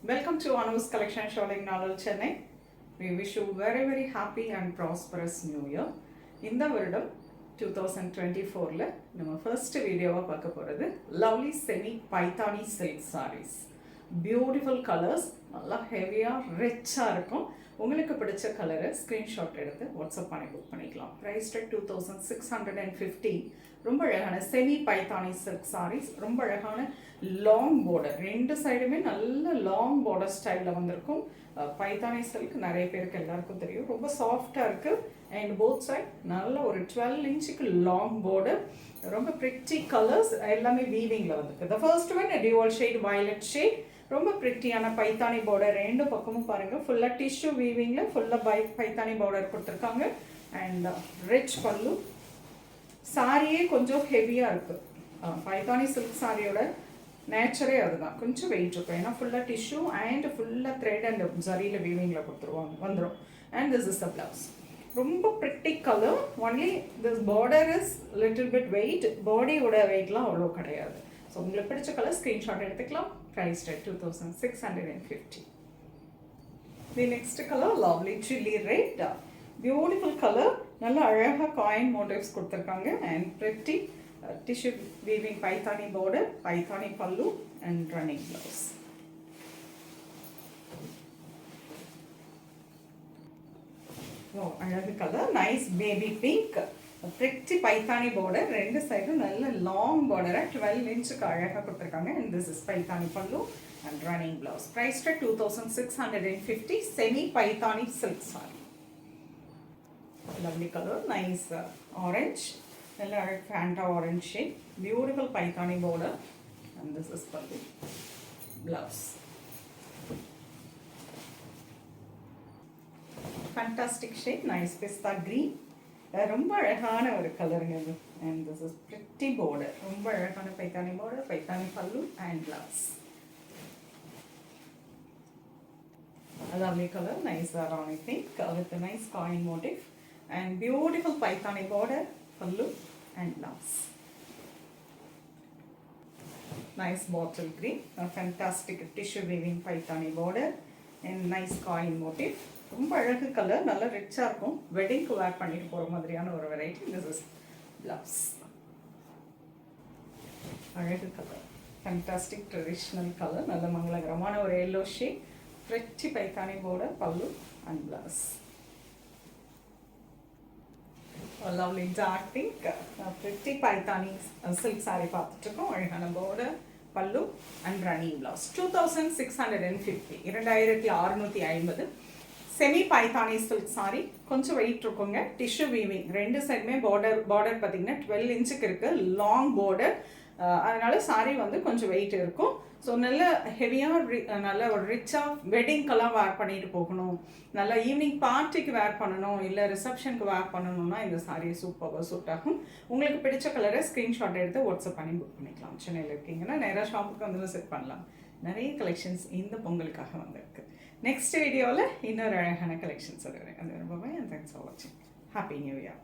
Welcome to Anu's Collection Showing Knowledge Chennai. We wish you very happy and prosperous New Year. இந்த வருடம் 2024ல நம்ம first வீடியோவா பார்க்க போறது lovely semi Paithani silk sarees. Beautiful colours, நல்லா ஹெவியா ரிச்சா இருக்கும். உங்களுக்கு பிடிச்ச கலரை ஸ்கிரீன்ஷாட் எடுத்து வாட்ஸ்அப் பண்ணி புக் பண்ணிக்கலாம். Price tag 2650. ரொம்ப அழகான செமி பைத்தானி சில்க் sarees, ரொம்ப அழகான லாங் பார்டர், ரெண்டு சைடுமே நல்ல லாங் பார்டர் ஸ்டைலில் வந்திருக்கும். பைத்தானி சில்க் நிறைய பேருக்கு எல்லாருக்கும் தெரியும், ரொம்ப சாஃப்டாக இருக்குது. அண்ட் போத் சைட் நல்ல ஒரு 12 இன்ச்சுக்கு லாங் பார்டர், ரொம்ப ப்ரிட்டி கலர்ஸ், எல்லாமே வீவிங்கில் வந்திருக்கு. The first one dual shade violet shade, ரொம்ப ப்ரிட்டியான பைத்தானி பார்டர். ரெண்டு பக்கமும் பாருங்கள், ஃபுல்லாக டிஷ்யூ வீவிங்கில் ஃபுல்லாக பைத்தானி பார்டர் கொடுத்துருக்காங்க. அண்ட் ரிச் பல்லு. சாரியே கொஞ்சம் ஹெவியாக இருக்குது. பைத்தானி சில்க் சாரியோட நேச்சரே அதுதான், கொஞ்சம் வெயிட் இருக்கும். ஏன்னா ஃபுல்லாக டிஷ்யூ அண்ட் ஃபுல்லாக த்ரெட் அண்ட் ஜரியில் வீவிங்கில் கொடுத்துருவாங்க வந்துடும். And this is the blouse. ரொம்ப pretty colour. Only this border is little bit weight, பாடியோட வெயிட்லாம் அவ்வளோ கிடையாது. ஸோ உங்களுக்கு பிடிச்ச கலர் ஸ்க்ரீன்ஷாட் எடுத்துக்கலாம். Price tag 2650. The next colour lovely chilli red, beautiful colour. நல்ல அழகாக காயின் மோட்டிவ்ஸ் கொடுத்துருக்காங்க. And pretty tissue weaving paithani border, paithani pallu and running blouse. Oh, another color, nice baby pink, pretty paithani border, rendu side nalla long border at 12 inch ku alaga kuduthirukanga. And this is paithani pallu and running blouse. Price tag 2650, semi paithani silk saree. Lovely color, nice orange, நல்ல Fanta orange shade, beautiful Paithani border. And this is பல்லு, blouse. Fantastic shade, nice பிஸ்தா green, ரொம்ப அழகான ஒரு கலருங்க இது. And this is pretty border, ரொம்ப அழகான Paithani border, Paithani பல்லு and blouse. Lovely color, nice Rani pink with a nice coin motif and beautiful paithani border, pallu and blouse. Nice bottle green, a fantastic tissue weaving paithani border and nice coin motif. ரொம்ப அழகு colour, நல்ல ரிச்சாக இருக்கும். வெட்டிங்க்கு வேர் பண்ணிட்டு போகிற மாதிரியான ஒரு variety. This is blouse. அழகு கலர், ஃபேண்டாஸ்டிக் ட்ரெடிஷ்னல் கலர், நல்ல மங்களகரமான ஒரு yellow shade, pretty paithani border, pallu and blouse. A lovely dark pink, pretty paithani silk saree பார்த்துட்டுருக்கோம். அழகான border, pallu and running blouse. 2650, 2650. Semi Paithani silk sorry, கொஞ்சம் wait இருக்குங்க. Tissue weaving, ரெண்டு சைடுமே border பார்த்தீங்கன்னா 12 இன்ச்சுக்கு இருக்குது, லாங் பார்டர். அதனால சாரி வந்து கொஞ்சம் வெயிட் இருக்கும். ஸோ நல்ல ஹெவியாக நல்ல ஒரு ரிச்சாக வெட்டிங்க்கெல்லாம் வேர் பண்ணிட்டு போகணும், நல்லா ஈவினிங் பார்ட்டிக்கு வேர் பண்ணணும், இல்லை ரிசப்ஷனுக்கு வேர் பண்ணணும்னா இந்த சாரியை சூப்பராக சூட் ஆகும். உங்களுக்கு பிடிச்ச கலரை ஸ்க்ரீன்ஷாட் எடுத்து வாட்ஸ்அப் பண்ணி புக் பண்ணிக்கலாம். சென்னையில் இருக்கீங்கன்னா நேராக ஷாப்புக்கு வந்து விசிட் பண்ணலாம். நிறைய கலெக்ஷன்ஸ் இந்த பொங்கலுக்காக வந்திருக்கு. நெக்ஸ்ட் வீடியோவில் இன்னொரு அழகான கலெக்ஷன்ஸ் வருவேன். அது ரொம்பவே தேங்க்ஸ் ஃபார் வாட்சிங். Happy new year.